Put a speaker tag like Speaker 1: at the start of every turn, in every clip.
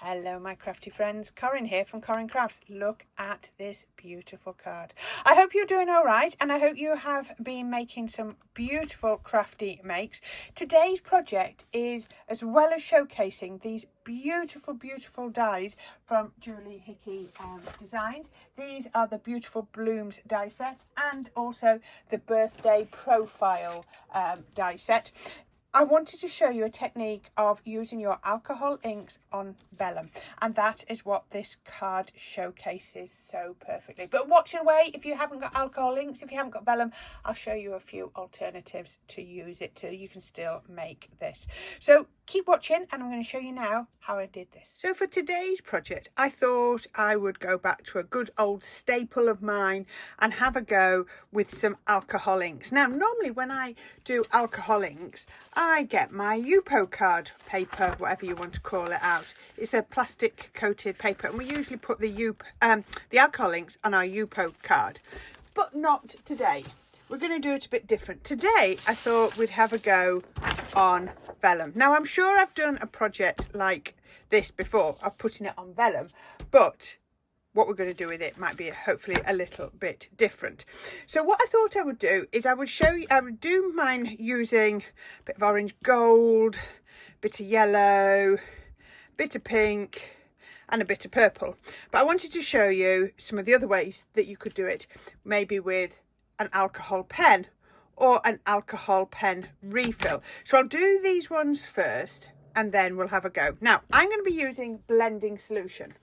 Speaker 1: Hello my crafty friends, Corrine here from Corrine Crafts. Look at this beautiful card. I hope you're doing all right and I hope you have been making some beautiful crafty makes. Today's project is, as well as showcasing these beautiful dies from Julie Hickey Designs. These are the beautiful blooms die set and also the birthday profile die set. I wanted to show you a technique of using your alcohol inks on vellum, and that is what this card showcases so perfectly. But watch your way. If you haven't got alcohol inks, if you haven't got vellum, I'll show you a few alternatives to use it so you can still make this. So keep watching and I'm going to show you now how I did this. So for today's project, I thought I would go back to a good old staple of mine and have a go with some alcohol inks. Now, normally when I do alcohol inks, I get my Yupo card paper, whatever you want to call it, out. It's a plastic coated paper and we usually put the alcohol inks on our Yupo card, but not today. We're going to do it a bit different. Today, I thought we'd have a go on vellum. Now, I'm sure I've done a project like this before of putting it on vellum, but what we're going to do with it might be hopefully a little bit different. So what I thought I would do is I would do mine using a bit of orange gold, a bit of yellow, a bit of pink, and a bit of purple. But I wanted to show you some of the other ways that you could do it, maybe with an alcohol pen or an alcohol pen refill. So I'll do these ones first and then we'll have a go. Now, I'm going to be using blending solution.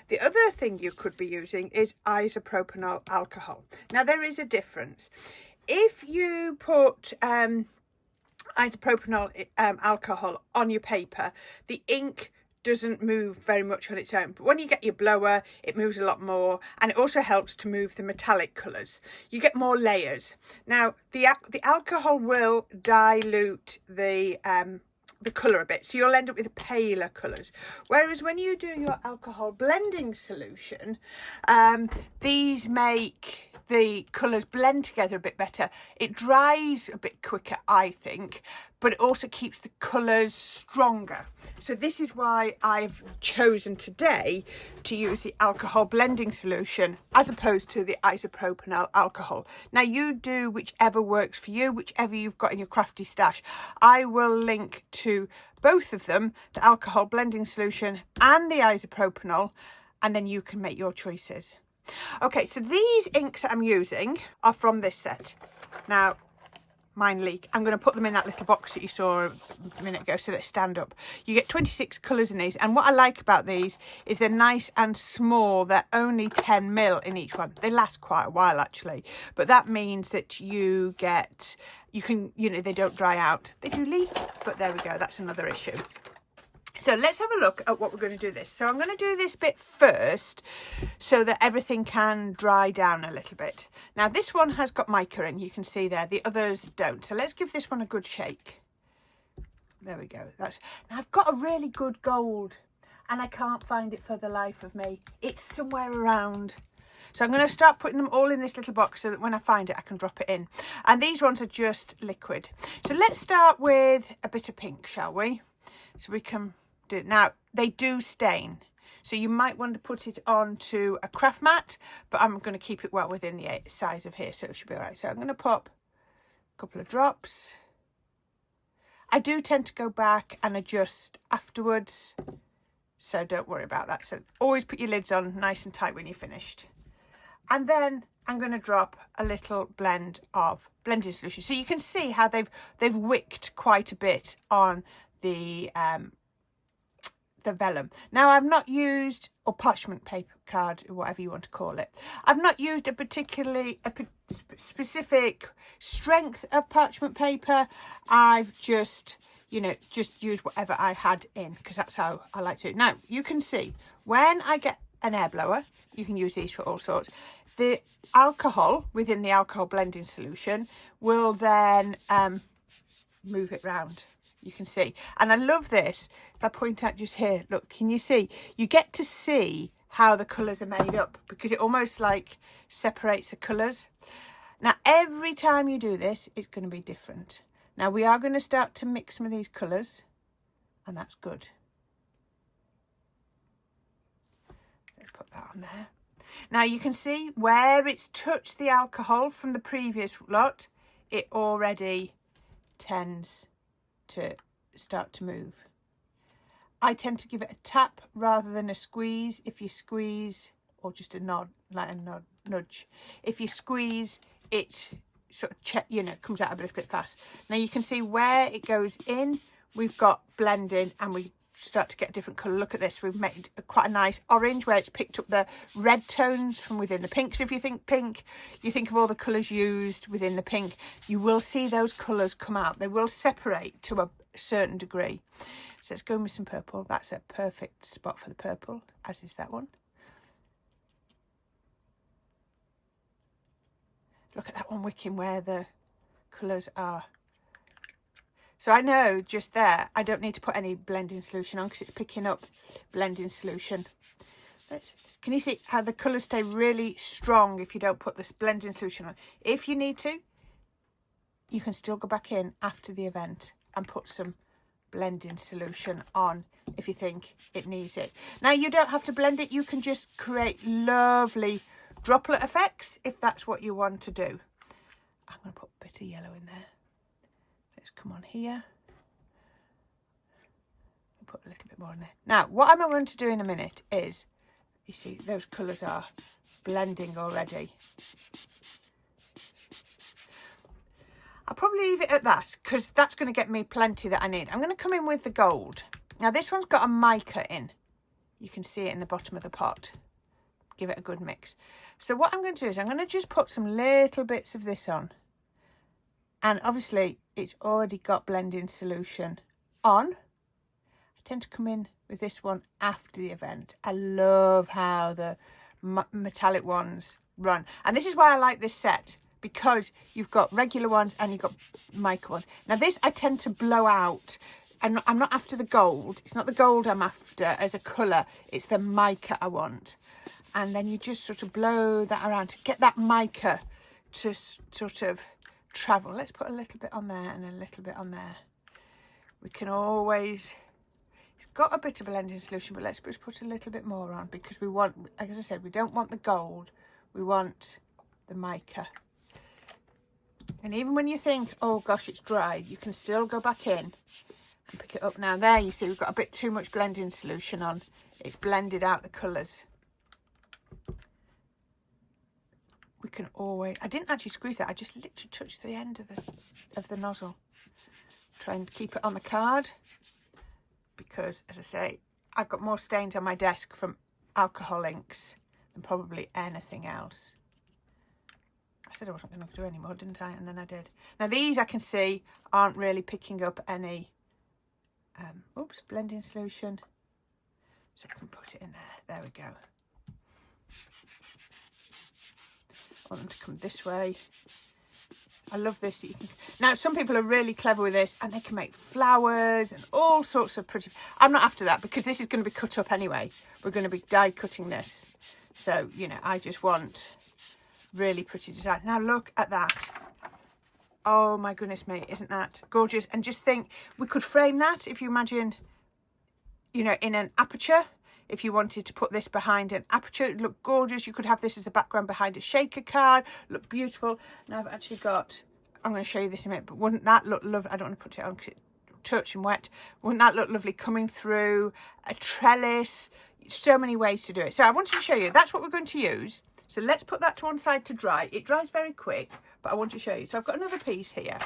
Speaker 1: The other thing you could be using is isopropyl alcohol. Now, there is a difference. If you put isopropyl alcohol on your paper, the ink doesn't move very much on its own, but when you get your blower it moves a lot more, and it also helps to move the metallic colours. You get more layers. Now the alcohol will dilute the colour a bit, so you'll end up with paler colours, whereas when you do your alcohol blending solution, these make the colours blend together a bit better. It dries a bit quicker, I think, but it also keeps the colours stronger. So this is why I've chosen today to use the alcohol blending solution as opposed to the isopropyl alcohol. Now you do whichever works for you, whichever you've got in your crafty stash. I will link to both of them, the alcohol blending solution and the isopropyl, and then you can make your choices. Okay, so these inks that I'm using are from this set. Now, mine leak. I'm going to put them in that little box that you saw a minute ago so they stand up. You get 26 colours in these, and what I like about these is they're nice and small. They're only 10 ml in each one. They last quite a while actually, but that means that you can, they don't dry out. They do leak, but there we go. That's another issue. So let's have a look at what we're going to do this. So I'm going to do this bit first so that everything can dry down a little bit. Now this one has got mica in, you can see there, the others don't. So let's give this one a good shake. There we go. Now I've got a really good gold and I can't find it for the life of me. It's somewhere around. So I'm going to start putting them all in this little box so that when I find it, I can drop it in. And these ones are just liquid. So let's start with a bit of pink, shall we? So we can do it. Now, they do stain. So you might want to put it onto a craft mat, but I'm going to keep it well within the size of here, so it should be all right. So I'm going to pop a couple of drops. I do tend to go back and adjust afterwards, so don't worry about that. So always put your lids on nice and tight when you're finished. And then I'm going to drop a little blend of blending solution. So you can see how they've wicked quite a bit on the vellum. Now I've not used, or parchment paper card, or whatever you want to call it. I've not used a specific strength of parchment paper. I've just used whatever I had in, because that's how I like to do it. Now you can see when I get an air blower, you can use these for all sorts. The alcohol within the alcohol blending solution will then move it round. You can see, and I love this. If I point out just here, look, can you see? You get to see how the colours are made up because it almost like separates the colours. Now, every time you do this, it's going to be different. Now, we are going to start to mix some of these colours, and that's good. on there. Now you can see where it's touched the alcohol from the previous lot, it already tends to start to move. I tend to give it a tap rather than a squeeze. If you squeeze, or just a nod, like a nudge. If you squeeze, it sort of comes out a little bit fast. Now you can see where it goes in. We've got blending, and we start to get a different colour. Look at this. We've made quite a nice orange where it's picked up the red tones from within the pink. So if you think pink, you think of all the colours used within the pink, you will see those colours come out. They will separate to a certain degree. So let's go in with some purple. That's a perfect spot for the purple, as is that one. Look at that one wicking where the colours are. So I know just there, I don't need to put any blending solution on because it's picking up blending solution. Can you see how the colours stay really strong if you don't put this blending solution on? If you need to, you can still go back in after the event and put some blending solution on if you think it needs it. Now you don't have to blend it. You can just create lovely droplet effects if that's what you want to do. I'm going to put a bit of yellow in there. Let's come on here. Put a little bit more in there. Now, what I'm going to do in a minute is, you see, those colours are blending already. I'll probably leave it at that because that's going to get me plenty that I need. I'm going to come in with the gold. Now, this one's got a mica in. You can see it in the bottom of the pot. Give it a good mix. So what I'm going to do is I'm going to just put some little bits of this on. And obviously, it's already got blending solution on. I tend to come in with this one after the event. I love how the metallic ones run. And this is why I like this set, because you've got regular ones and you've got mica ones. Now, this I tend to blow out. I'm not after the gold. It's not the gold I'm after as a colour. It's the mica I want. And then you just sort of blow that around to get that mica to sort of travel. Let's put a little bit on there and a little bit on there. We can always, it's got a bit of blending solution, but let's just put a little bit more on because we want, as I said, we don't want the gold, we want the mica. And even when you think, oh gosh, it's dry, you can still go back in and pick it up. Now there you see we've got a bit too much blending solution on. It's blended out the colours. We can always, I didn't actually squeeze that, I just literally touched the end of the nozzle. Try and keep it on the card because, as I say, I've got more stains on my desk from alcohol inks than probably anything else. I said I wasn't going to do any more, didn't I? And then I did. Now these I can see aren't really picking up any blending solution. So I can put it in there. There we go. I want them to come this way. I love this. That you can... Now, some people are really clever with this and they can make flowers and all sorts of pretty... I'm not after that because this is going to be cut up anyway. We're going to be die cutting this. So, you know, I just want really pretty design. Now, look at that. Oh, my goodness me. Isn't that gorgeous? And just think, we could frame that if you imagine, you know, in an aperture. If you wanted to put this behind an aperture, it'd look gorgeous. You could have this as a background behind a shaker card, look beautiful. Now I've actually got, I'm going to show you this in a minute, but wouldn't that look lovely? I don't want to put it on because it's touch and wet. Wouldn't that look lovely coming through a trellis? So many ways to do it. So I wanted to show you, that's what we're going to use. So let's put that to one side to dry. It dries very quick, but I want to show you. So I've got another piece here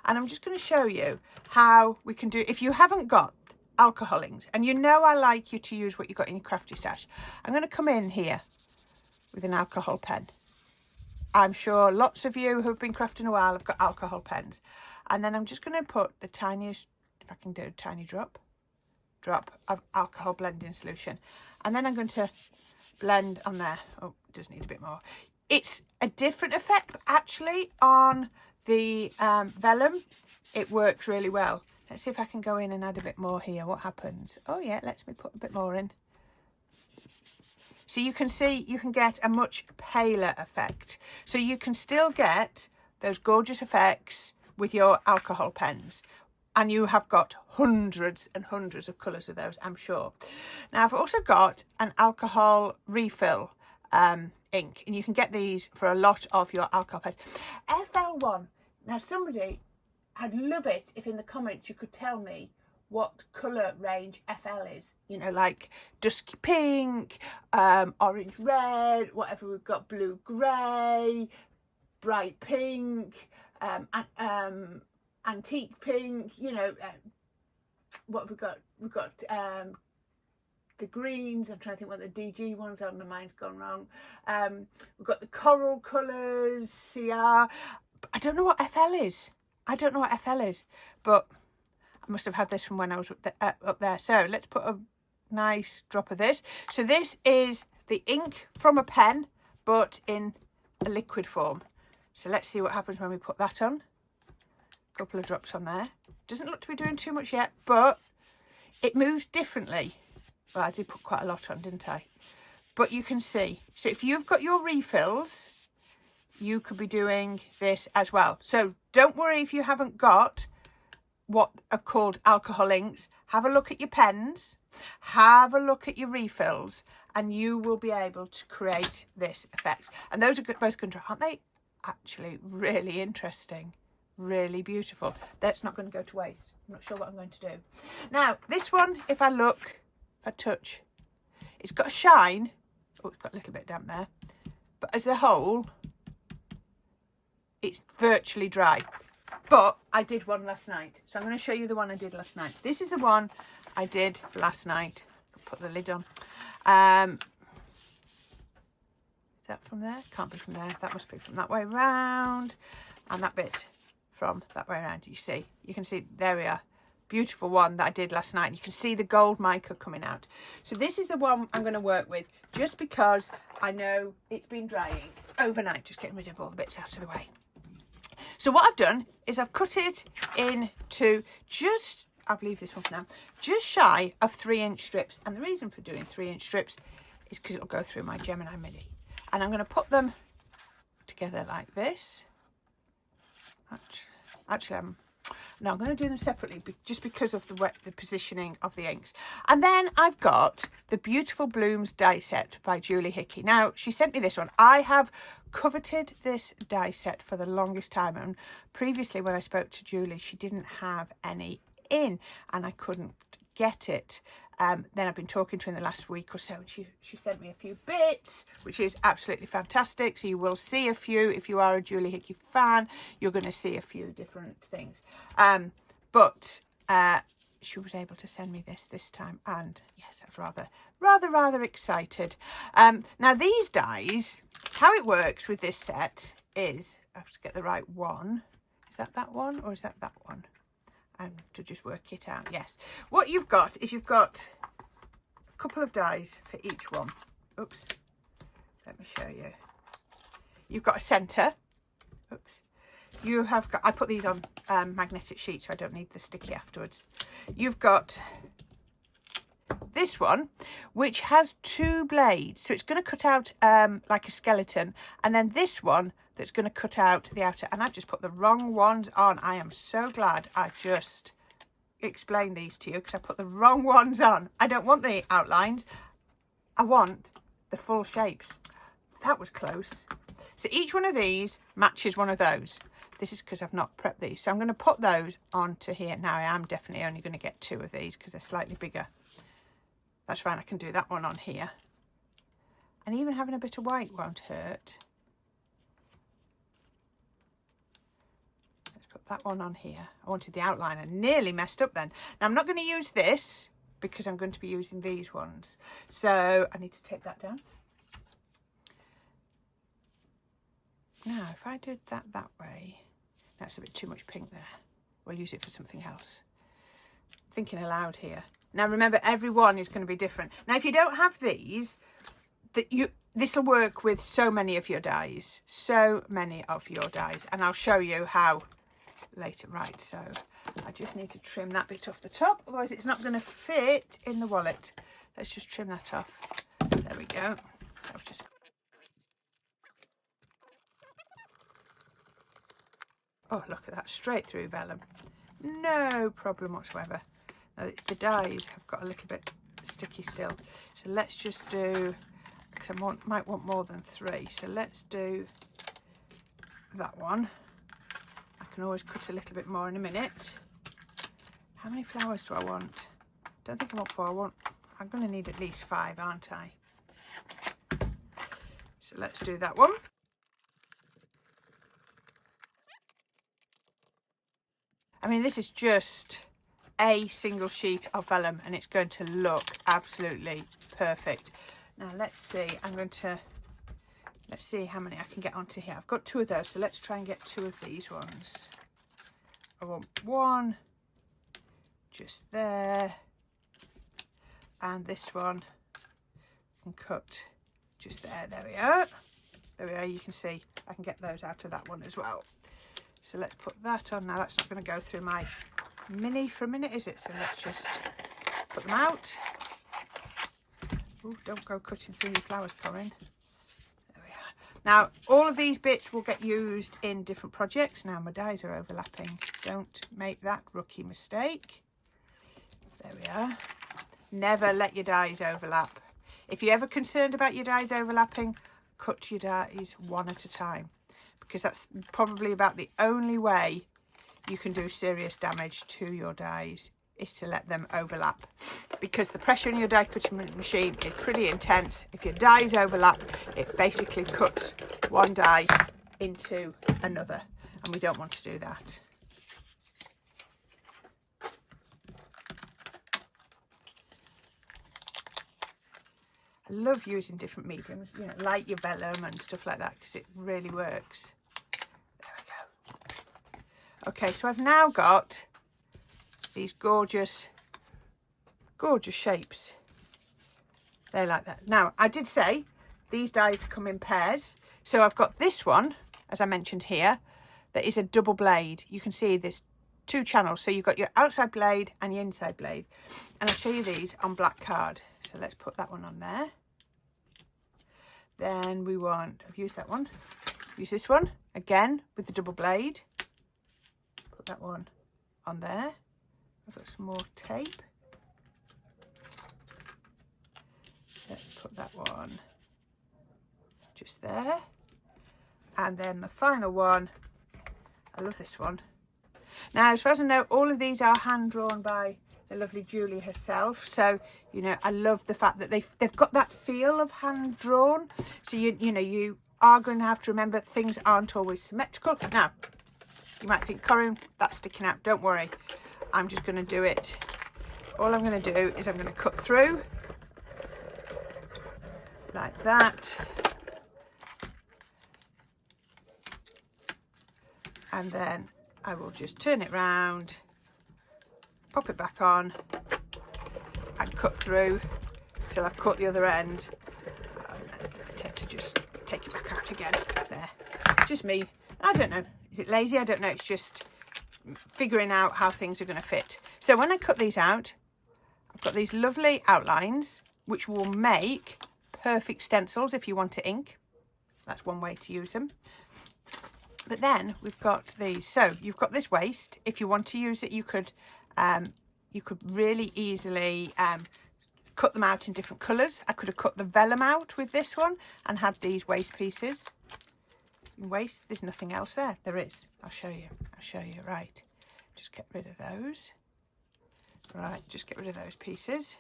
Speaker 1: and I'm just going to show you how we can do, if you haven't got alcohol inks, and you know I like you to use what you got in your crafty stash. I'm going to come in here with an alcohol pen. I'm sure lots of you who have been crafting a while have got alcohol pens, and then I'm just going to put the tiniest, if I can do a tiny drop of alcohol blending solution, and then I'm going to blend on there. Oh, it does need a bit more. It's a different effect, but actually on the vellum it works really well. Let's see if I can go in and add a bit more here. What happens? Oh yeah, lets me put a bit more in. So you can see you can get a much paler effect. So you can still get those gorgeous effects with your alcohol pens. and you have got hundreds and hundreds of colours of those, I'm sure. Now I've also got an alcohol refill ink, and you can get these for a lot of your alcohol pens. FL1. Now somebody, I'd love it if in the comments you could tell me what colour range FL is. You know, like dusky pink, orange red, whatever we've got, blue grey, bright pink, antique pink, you know, what have we got? We've got the greens. I'm trying to think what the DG ones are. My mind's gone wrong. We've got the coral colours, CR. I don't know what FL is. I don't know what FL is, but I must have had this from when I was up there. So let's put a nice drop of this. So this is the ink from a pen, but in a liquid form. So let's see what happens when we put that on. A couple of drops on there. Doesn't look to be doing too much yet, but it moves differently. Well, I did put quite a lot on, didn't I? But you can see. So if you've got your refills, you could be doing this as well. So don't worry if you haven't got what are called alcohol inks. Have a look at your pens, have a look at your refills, and you will be able to create this effect. And those are both control, aren't they? Actually really interesting, really beautiful. That's not going to go to waste. I'm not sure what I'm going to do. Now this one, if I look, if I touch, it's got a shine. Oh, it's got a little bit damp there, but as a whole it's virtually dry. But I did one last night, so I'm going to show you the one I did last night. This is the one I did last night. I'll put the lid on. Is that from there? Can't be from there. That must be from that way round, and that bit from that way around. You see, you can see, there we are. Beautiful one that I did last night. You can see the gold mica coming out. So this is the one I'm going to work with, just because I know it's been drying overnight, just getting rid of all the bits out of the way. So what I've done is I've cut it into just, I'll leave this one for now, just shy of 3-inch strips. And the reason for doing 3-inch strips is because it'll go through my Gemini Mini. And I'm going to put them together like this. Actually, I'm going to do them separately just because of the positioning of the inks. And then I've got the Beautiful Blooms die set by Julie Hickey. Now, she sent me this one. I have coveted this die set for the longest time, and previously when I spoke to Julie, she didn't have any in and I couldn't get it. Then I've been talking to her in the last week or so, and she sent me a few bits, which is absolutely fantastic. So you will see a few, if you are a Julie Hickey fan, you're going to see a few different things. But she was able to send me this time, and yes, I was rather excited. Now these dies, how it works with this set is, I have to get the right one. Is that one, or is that one? I have to just work it out. Yes, what you've got is you've got a couple of dies for each one. Oops, let me show you. You've got a centre. Oops. You have got, I put these on magnetic sheets so I don't need the sticky afterwards. You've got this one, which has 2 blades, so it's going to cut out like a skeleton, and then this one that's going to cut out the outer. And I've just put the wrong ones on. I am so glad I just explained these to you, because I put the wrong ones on. I don't want the outlines, I want the full shapes. That was close. So each one of these matches one of those. This is because I've not prepped these, so I'm going to put those onto here. Now I am definitely only going to get 2 of these because they're slightly bigger. That's fine, I can do that one on here. And even having a bit of white won't hurt. Let's put that one on here. I wanted the outline. I nearly messed up then. Now I'm not going to use this because I'm going to be using these ones. So I need to take that down. Now if I did that way, that's a bit too much pink there. We'll use it for something else. Thinking aloud here. Now remember, every one is going to be different. Now if you don't have these, this will work with so many of your dies, and I'll show you how later. Right, so I just need to trim that bit off the top, otherwise it's not going to fit in the wallet. Let's just trim that off. There we go. That was just... Oh, look at that, straight through vellum. no problem whatsoever. Now, the dies have got a little bit sticky still, so let's just do, because I might want more than 3, so let's do that one. I can always cut a little bit more in a minute. How many flowers do I want? Don't think I want 4. I'm going to need at least 5, aren't I? So let's do that one. I mean, this is just a single sheet of vellum and it's going to look absolutely perfect. Now let's see, let's see how many I can get onto here. I've got 2 of those, so let's try and get 2 of these ones. I want 1 just there, and this one can cut just there. There we are. There we are. You can see I can get those out of that one as well. So let's put that on now. That's not going to go through my mini for a minute, is it? So let's just put them out. Ooh, don't go cutting through your flowers, Corrine. There we are. Now, all of these bits will get used in different projects. Now, my dies are overlapping. Don't make that rookie mistake. There we are. Never let your dies overlap. If you're ever concerned about your dies overlapping, cut your dies one at a time, because that's probably about the only way you can do serious damage to your dies, is to let them overlap, because the pressure in your die cutting machine is pretty intense. If your dies overlap, it basically cuts one die into another, and we don't want to do that. I love using different mediums, you know, like your vellum and stuff like that, because it really works. There we go. Okay, so I've now got these gorgeous shapes. They're like that. Now, I did say these dies come in pairs. So I've got this one, as I mentioned here, that is a double blade. You can see there's 2 channels. So you've got your outside blade and your inside blade. And I'll show you these on black card. So let's put that one on there. Then we want, I've used that one. Use this one again with the double blade. Put that one on there. I've got some more tape. Let's put that one just there. And then the final one, I love this one. Now, as far as I know, all of these are hand drawn by the lovely Julie herself. So, you know, I love the fact that they've got that feel of hand drawn. So, you know, you are going to have to remember things aren't always symmetrical. Now, you might think, Corrine, that's sticking out. Don't worry. I'm just going to do it. All I'm going to do is I'm going to cut through like that. And then I will just turn it round, pop it back on and cut through till I've cut the other end. I tend to just take it back out again. There, just me. I don't know, is it lazy? I don't know, it's just figuring out how things are going to fit. So when I cut these out, I've got these lovely outlines which will make perfect stencils if you want to ink. That's one way to use them. But then we've got these. So you've got this waist. If you want to use it, you could really easily cut them out in different colours. I could have cut the vellum out with this one and had these waist pieces. Waist, there's nothing else there. There is. I'll show you. Right. Just get rid of those. Right, just get rid of those pieces.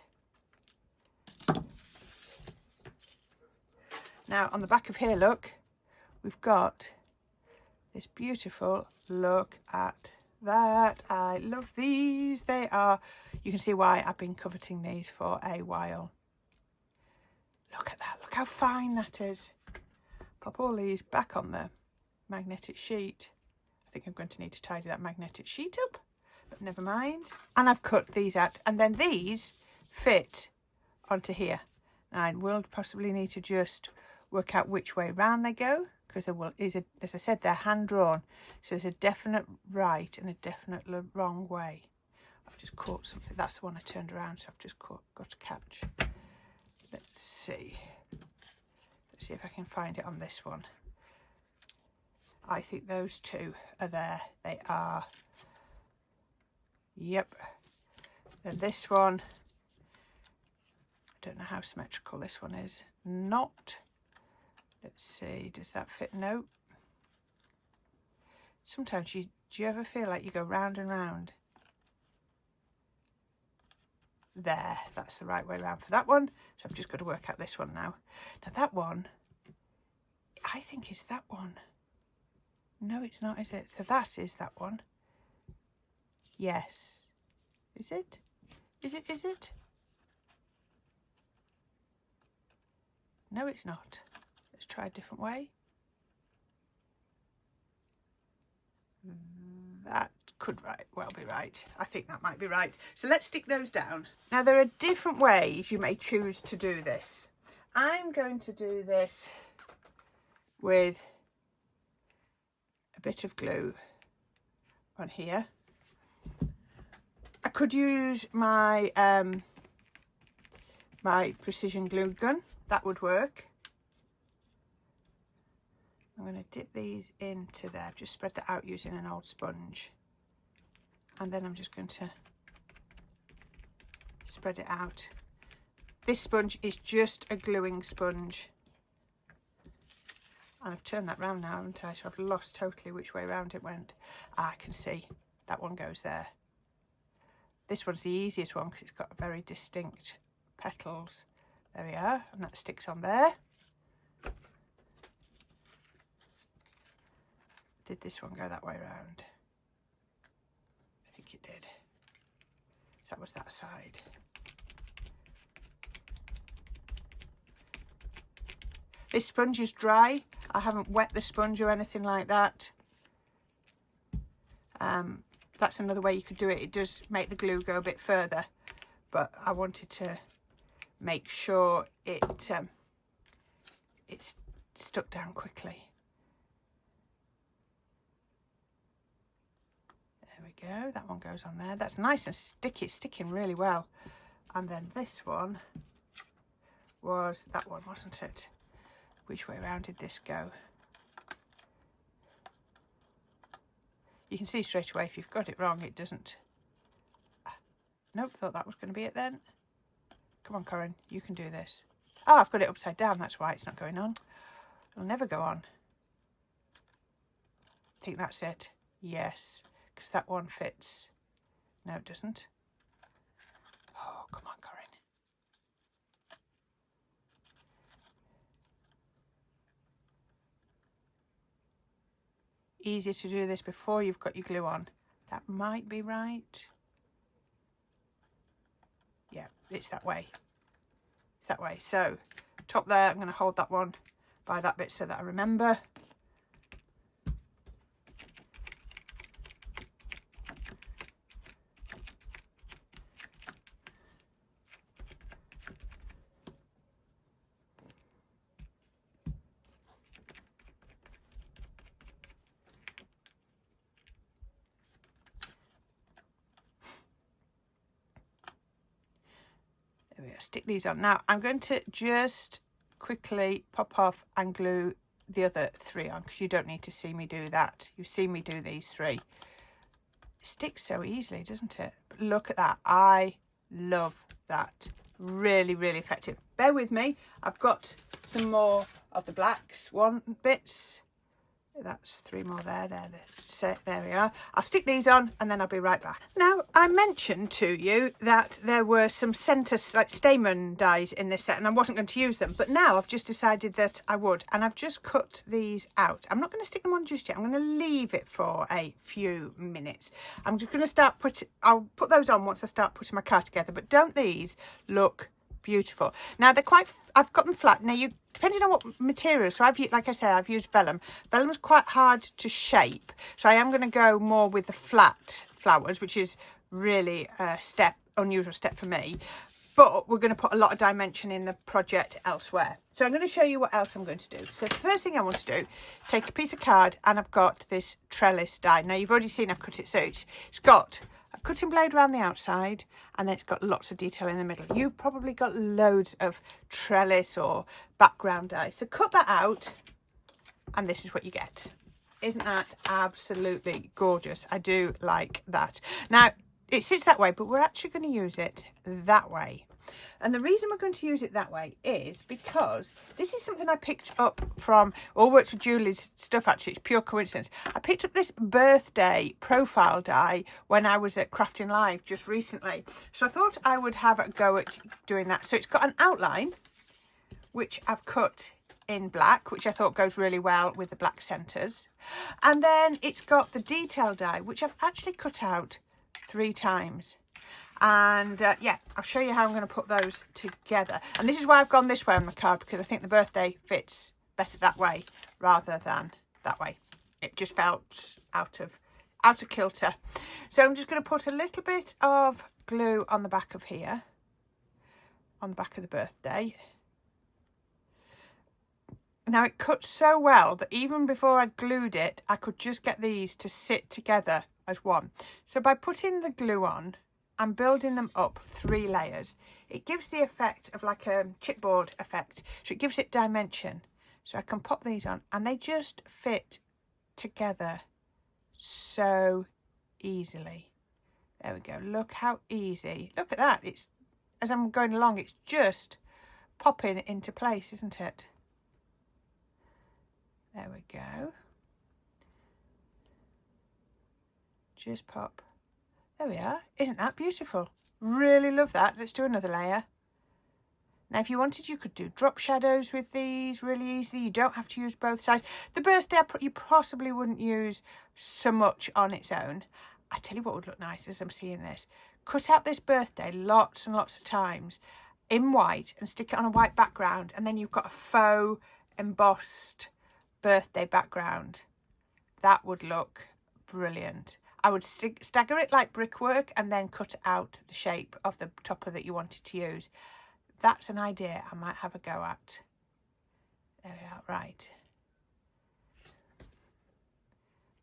Speaker 1: Now on the back of here, look, we've got this beautiful, look at that. I love these. They are, you can see why I've been coveting these for a while. Look at that. Look how fine that is. Pop all these back on the magnetic sheet. I think I'm going to need to tidy that magnetic sheet up, but never mind. And I've cut these out, and then these fit onto here. Now I will possibly need to just work out which way round they go, because there is as I said, they're hand drawn, so there's a definite right and a definite wrong way. I've just caught something. That's the one I turned around, so I've just got to catch. Let's see if I can find it on this one. I think those two are there. They are. Yep. Then this one, I don't know how symmetrical this one is. Not. Let's see, does that fit? No. Sometimes do you ever feel like you go round and round? There, that's the right way around for that one. So I've just got to work out this one now. Now that one, I think is that one. No, it's not, is it? So that is that one. Yes. Is it? Is it? Is it? No, it's not. Let's try a different way. That could well be right. I think that might be right. So let's stick those down. Now there are different ways you may choose to do this. I'm going to do this with a bit of glue on here. I could use my my precision glue gun. That would work. I'm going to dip these into there. I've just spread that out using an old sponge. And then I'm just going to spread it out. This sponge is just a gluing sponge. And I've turned that round now, haven't I? So I've lost totally which way round it went. I can see that one goes there. This one's the easiest one because it's got very distinct petals. There we are, and that sticks on there. Did this one go that way round? I think it did. So that was that side. This sponge is dry. I haven't wet the sponge or anything like that. That's another way you could do it. It does make the glue go a bit further, but I wanted to make sure it's stuck down quickly. There we go. That one goes on there. That's nice and sticky. It's sticking really well. And then this one was that one, wasn't it? Which way around did this go? You can see straight away if you've got it wrong, it doesn't. Nope, thought that was going to be it then. Come on, Corrine, you can do this. Oh, I've got it upside down, that's why it's not going on. It'll never go on. I think that's it. Yes, because that one fits. No, it doesn't. Oh, come on, Corrine. Easier to do this before you've got your glue on. That might be right. Yeah, it's that way. It's that way. So, top there, I'm going to hold that one by that bit so that I remember. Stick these on. Now I'm going to just quickly pop off and glue the other three on because you don't need to see me do that. You've seen me do these three. It sticks so easily, doesn't it? But look at that. I love that. Really, really effective. Bear with me. I've got some more of the black swan bits. That's three more there. There we are. I'll stick these on and then I'll be right back. Now, I mentioned to you that there were some centre, like stamen dies in this set and I wasn't going to use them. But now I've just decided that I would. And I've just cut these out. I'm not going to stick them on just yet. I'm going to leave it for a few minutes. I'm just going to start I'll put those on once I start putting my card together. But don't these look beautiful? Now, they're quite... I've got them flat. Now, depending on what material, so like I said, I've used vellum. Vellum's quite hard to shape, so I am going to go more with the flat flowers, which is really a unusual step for me. But we're going to put a lot of dimension in the project elsewhere. So I'm going to show you what else I'm going to do. So the first thing I want to do, take a piece of card, and I've got this trellis die. Now, you've already seen I've cut it, so it's got a cutting blade around the outside, and then it's got lots of detail in the middle. You've probably got loads of trellis or background die. So cut that out, and this is what you get. Isn't that absolutely gorgeous? I do like that. Now, it sits that way, but we're actually going to use it that way. And the reason we're going to use it that way is because this is something I picked up from, all works with Julie's stuff actually, it's pure coincidence. I picked up this birthday profile die when I was at Crafting Live just recently. So I thought I would have a go at doing that. So it's got an outline, which I've cut in black, which I thought goes really well with the black centres. And then it's got the detail die, which I've actually cut out 3 times. And yeah, I'll show you how I'm going to put those together. And this is why I've gone this way on my card, because I think the birthday fits better that way rather than that way. It just felt out of kilter. So I'm just going to put a little bit of glue on the back of here, on the back of the birthday. Now it cuts so well that even before I glued it, I could just get these to sit together as one. So by putting the glue on, I'm building them up 3 layers. It gives the effect of like a chipboard effect. So it gives it dimension. So I can pop these on and they just fit together so easily. There we go. Look how easy. Look at that. It's, as I'm going along, it's just popping into place, isn't it? There we go. Just pop. There we are. Isn't that beautiful? Really love that. Let's do another layer. Now, if you wanted, you could do drop shadows with these really easily. You don't have to use both sides. The birthday, you possibly wouldn't use so much on its own. I tell you what would look nice as I'm seeing this. Cut out this birthday lots and lots of times in white and stick it on a white background. And then you've got a faux embossed birthday background. That would look brilliant. I would stagger it like brickwork and then cut out the shape of the topper that you wanted to use. That's an idea I might have a go at. There we are, right.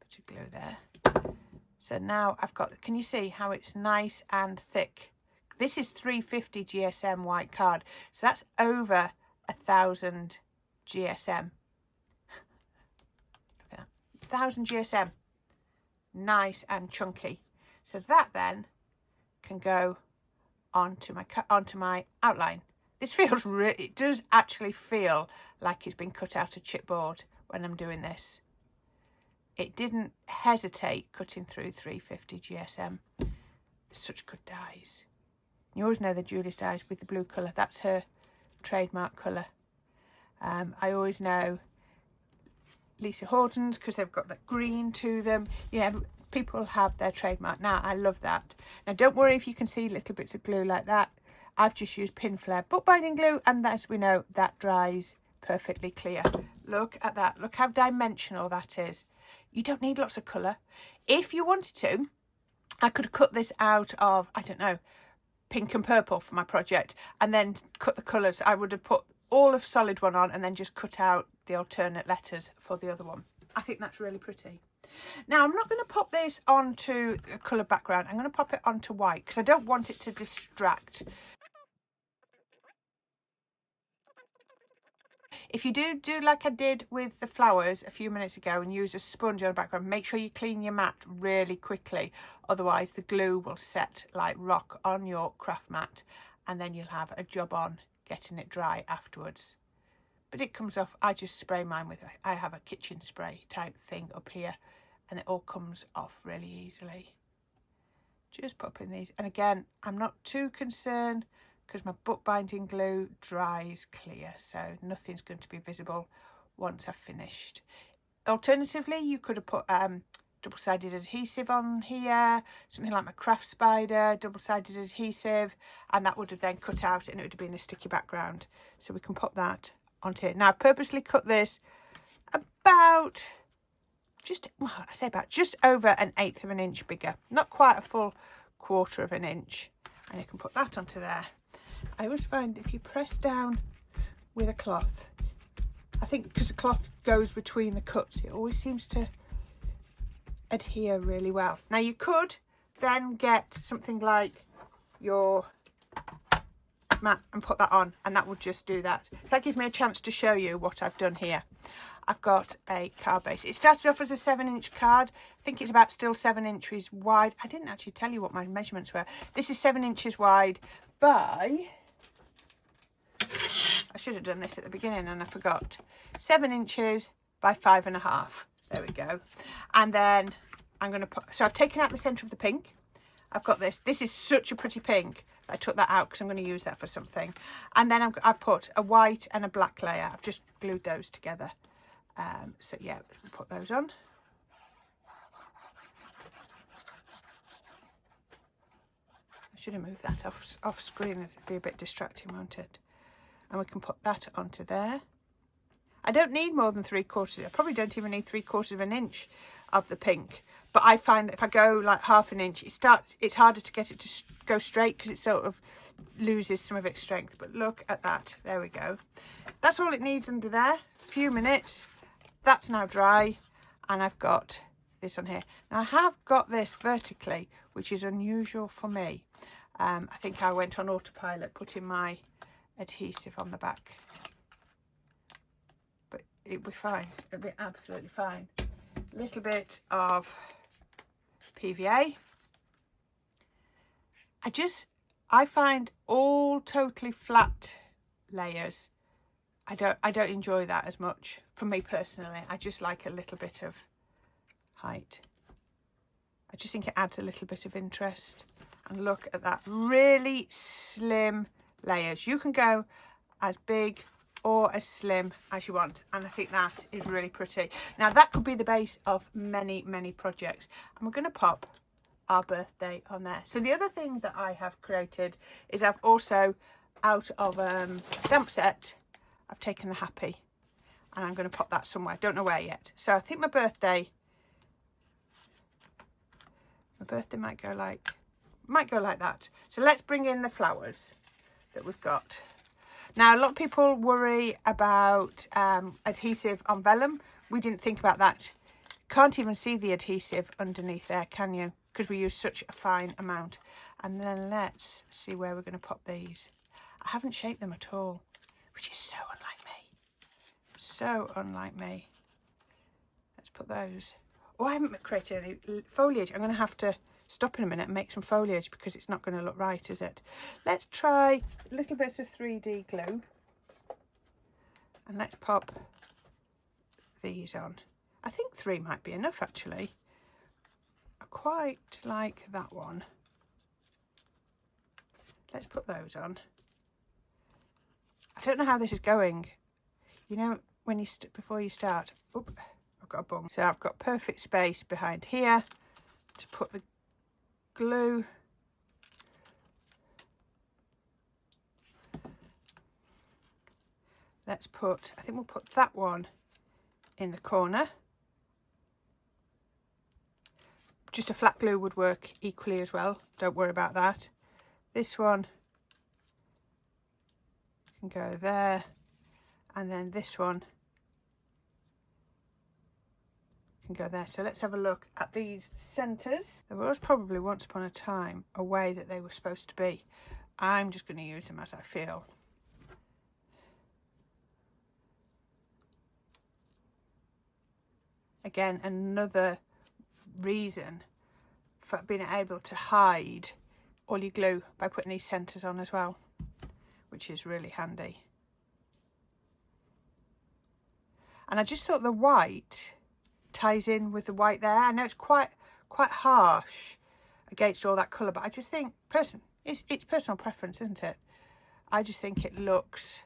Speaker 1: Put a glue there. So now I've got, can you see how it's nice and thick? This is 350 GSM white card. So that's over 1,000 GSM. Look at that. 1,000 GSM. Nice and chunky. So that then can go onto my outline. This feels really, it does actually feel like it's been cut out of chipboard when I'm doing this. It didn't hesitate cutting through 350 GSM. They're such good dyes. You always know the Julie's dyes with the blue colour. That's her trademark colour. I always know Lisa Horton's because they've got that green to them. You know, people have their trademark. Now, I love that. Now, don't worry if you can see little bits of glue like that. I've just used pin flare bookbinding glue, and as we know, that dries perfectly clear. Look at that. Look how dimensional that is. You don't need lots of colour. If you wanted to, I could cut this out of, I don't know, pink and purple for my project, and then cut the colours. I would have put all of solid one on and then just cut out the alternate letters for the other one. I think that's really pretty. Now, I'm not going to pop this onto a colour background. I'm going to pop it onto white because I don't want it to distract. If you do like I did with the flowers a few minutes ago and use a sponge on the background, make sure you clean your mat really quickly. Otherwise, the glue will set like rock on your craft mat and then you'll have a job on getting it dry afterwards. But it comes off. I just spray mine with, I have a kitchen spray type thing up here and it all comes off really easily. Just popping these. And again, I'm not too concerned because my bookbinding glue dries clear, so nothing's going to be visible once I've finished. Alternatively, you could have put double-sided adhesive on here, something like my craft spider, double-sided adhesive, and that would have then cut out and it would have been a sticky background. So we can pop that onto it. Now, I've purposely cut this about just over 1/8 of an inch bigger, not quite a full 1/4 of an inch, and you can put that onto there. I always find if you press down with a cloth, I think because the cloth goes between the cuts, it always seems to adhere really well. Now you could then get something like your mat and put that on, and that would just do that. So that gives me a chance to show you what I've done here. I've got a card base. It started off as a 7-inch card. I think it's about still 7 inches wide. I didn't actually tell you what my measurements were. This is 7 inches wide by, I should have done this at the beginning and I forgot. 7 inches by 5.5. There we go. And then I'm going to put, so I've taken out the centre of the pink. I've got this. This is such a pretty pink. I took that out because I'm going to use that for something. And then I've put a white and a black layer. I've just glued those together. So yeah, we'll put those on. I should have moved that off screen. It'd be a bit distracting, won't it? And we can put that onto there. I don't need more than 3/4. I probably don't even need 3/4 of an inch of the pink. But I find that if I go like 1/2 inch, it's harder to get it to go straight because it sort of loses some of its strength. But look at that. There we go. That's all it needs under there. A few minutes. That's now dry. And I've got this on here. Now I have got this vertically, which is unusual for me. I think I went on autopilot putting my adhesive on the back. But it'll be fine. It'll be absolutely fine. A little bit of PVA. I find all totally flat layers, I don't enjoy that as much. For me personally, I just like a little bit of height. I just think it adds a little bit of interest. And look at that, really slim layers. You can go as big or as slim as you want, and I think that is really pretty. Now that could be the base of many projects, and we're going to pop our birthday on there. So the other thing that I have created is I've also, out of a stamp set, I've taken the happy, and I'm going to pop that somewhere. Don't know where yet. So I think my birthday might go like that. So let's bring in the flowers that we've got. Now, a lot of people worry about adhesive on vellum. We didn't think about that. Can't even see the adhesive underneath there, can you? Because we use such a fine amount. And then let's see where we're going to pop these. I haven't shaped them at all, which is so unlike me. So unlike me. Let's put those. Oh, I haven't created any foliage. I'm going to have to stop in a minute and make some foliage because it's not going to look right, is it? Let's try a little bit of 3D glue, and let's pop these on. I think 3 might be enough actually. I quite like that one. Let's put those on. I don't know how this is going. You know, when you before you start. Oop, I've got a bung. So I've got perfect space behind here to put the glue. Let's put, I think we'll put that one in the corner. Just a flat glue would work equally as well. Don't worry about that. This one can go there, and then this one can go there. So let's have a look at these centres. There was probably once upon a time a way that they were supposed to be. I'm just going to use them as I feel. Again, another reason for being able to hide all your glue by putting these centres on as well, which is really handy. And I just thought the white ties in with the white there. I know it's quite harsh against all that colour, but I just think it's personal preference, isn't it? I just think it looks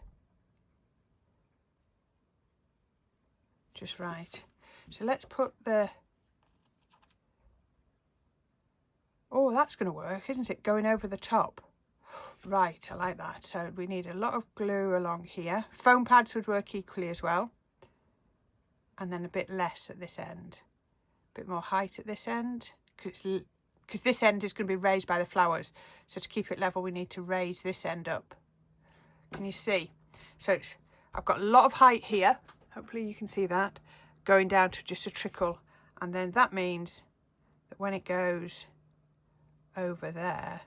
Speaker 1: just right. So let's put the, oh, that's going to work, isn't it? Going over the top. Right, I like that. So we need a lot of glue along here. Foam pads would work equally as well. And then a bit less at this end. A bit more height at this end. Because this end is going to be raised by the flowers. So to keep it level, we need to raise this end up. Can you see? So I've got a lot of height here. Hopefully you can see that. Going down to just a trickle, and then that means that when it goes over there,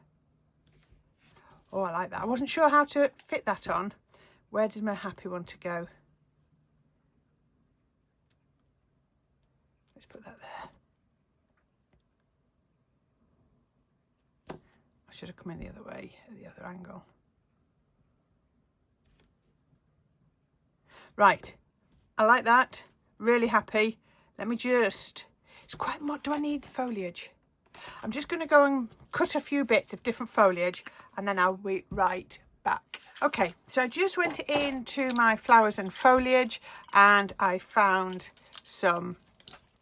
Speaker 1: oh, I like that. I wasn't sure how to fit that on. Where does my happy one to go? put that there. I should have come in the other way, the other angle. Right, I like that. Really happy. Let me just, it's quite much, do I need foliage? I'm just going to go and cut a few bits of different foliage and then I'll be right back. Okay, so I just went into my flowers and foliage and I found some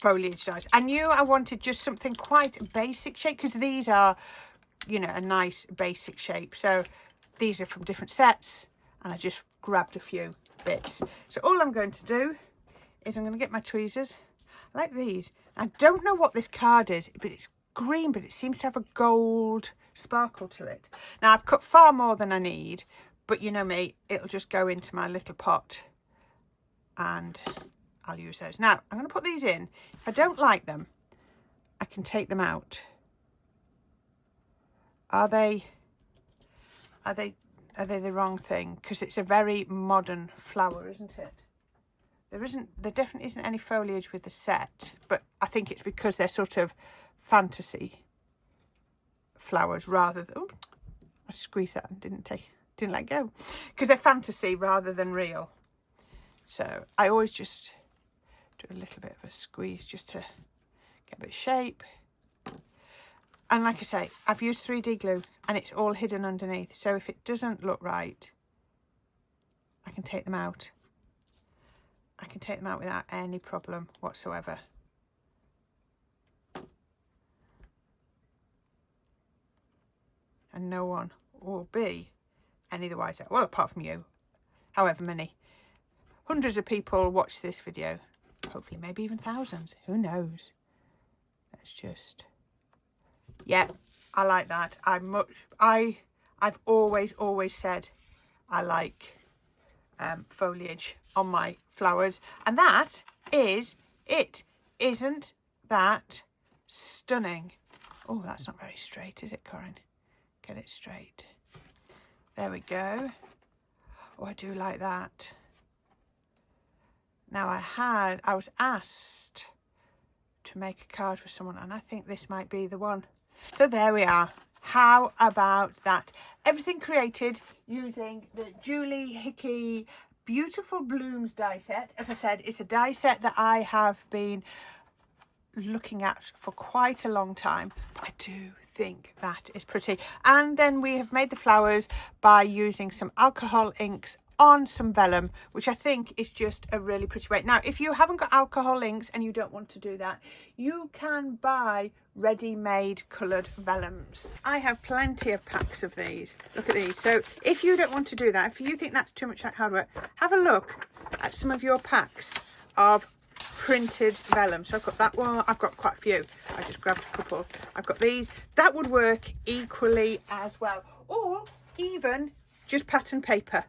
Speaker 1: foliage dies. I knew I wanted just something quite basic shape because these are, you know, a nice basic shape. So these are from different sets and I just grabbed a few bits. So all I'm going to do is I'm going to get my tweezers. I like these. I don't know what this card is, but it's green, but it seems to have a gold sparkle to it. Now I've cut far more than I need, but you know me, it'll just go into my little pot and I'll use those. Now I'm going to put these in. If I don't like them, I can take them out. Are they the wrong thing? Because it's a very modern flower, isn't it? There definitely isn't any foliage with the set, but I think it's because they're sort of fantasy flowers rather than, oh, I squeezed that and didn't let go, because they're fantasy rather than real. So I always just do a little bit of a squeeze just to get a bit of shape. And like I say, I've used 3D glue and it's all hidden underneath. So if it doesn't look right, I can take them out. I can take them out without any problem whatsoever. And no one will be any the wiser. Well, apart from you, however many hundreds of people watch this video. Hopefully, maybe even thousands. Who knows? Let's just... Yeah, I like that. I've always said I like foliage on my flowers, and that is it. Isn't that stunning? Oh, that's not very straight, is it, Corrine? Get it straight. There we go. Oh, I do like that. Now I was asked to make a card for someone, and I think this might be the one. So there we are. How about that? Everything created using the Julie Hickey Beautiful Blooms die set. As I said, it's a die set that I have been looking at for quite a long time. I do think that is pretty. And then we have made the flowers by using some alcohol inks on some vellum, which I think is just a really pretty way. Now, if you haven't got alcohol inks and you don't want to do that, you can buy ready-made coloured vellums. I have plenty of packs of these. Look at these. So if you don't want to do that, if you think that's too much hard work, have a look at some of your packs of printed vellum. So I've got that one. I've got quite a few. I just grabbed a couple. I've got these. That would work equally as well. Or even just pattern paper.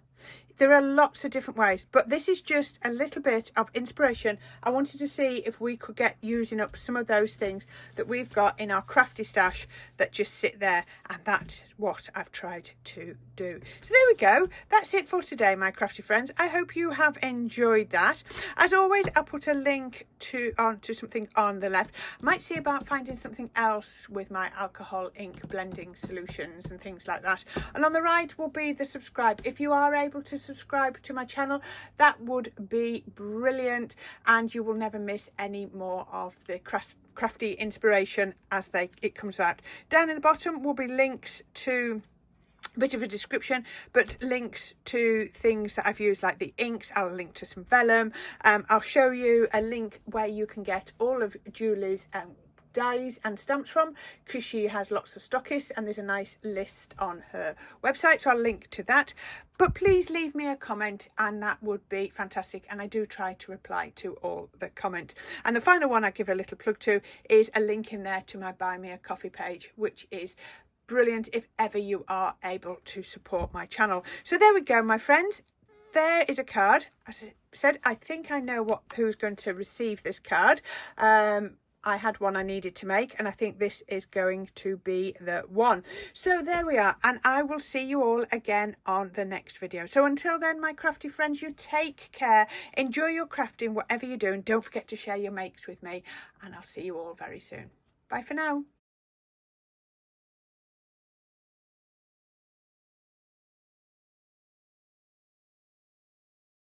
Speaker 1: There are lots of different ways, but this is just a little bit of inspiration. I wanted to see if we could get using up some of those things that we've got in our crafty stash that just sit there, and that's what I've tried to do. So there we go. That's it for today, my crafty friends. I hope you have enjoyed that. As always, I'll put a link to something on the left. I might see about finding something else with my alcohol ink blending solutions and things like that. And on the right will be the subscribe. If you are able to subscribe to my channel, that would be brilliant, and you will never miss any more of the crafty inspiration as it comes out. Down in the bottom will be links to a bit of a description, but links to things that I've used, like the inks. I'll link to some vellum. I'll show you a link where you can get all of Julie's dies and stamps from, because she has lots of stockists, and there's a nice list on her website, so I'll link to that. But please leave me a comment, and that would be fantastic, and I do try to reply to all the comments. And the final one I give a little plug to is a link in there to my Buy Me a Coffee page, which is brilliant if ever you are able to support my channel. So there we go, my friends. There is a card. As I said, I think I know who's going to receive this card. I had one I needed to make, and I think this is going to be the one. So there we are, and I will see you all again on the next video. So until then, my crafty friends, you take care, enjoy your crafting, whatever you're doing. Don't forget to share your makes with me, and I'll see you all very soon. Bye for now.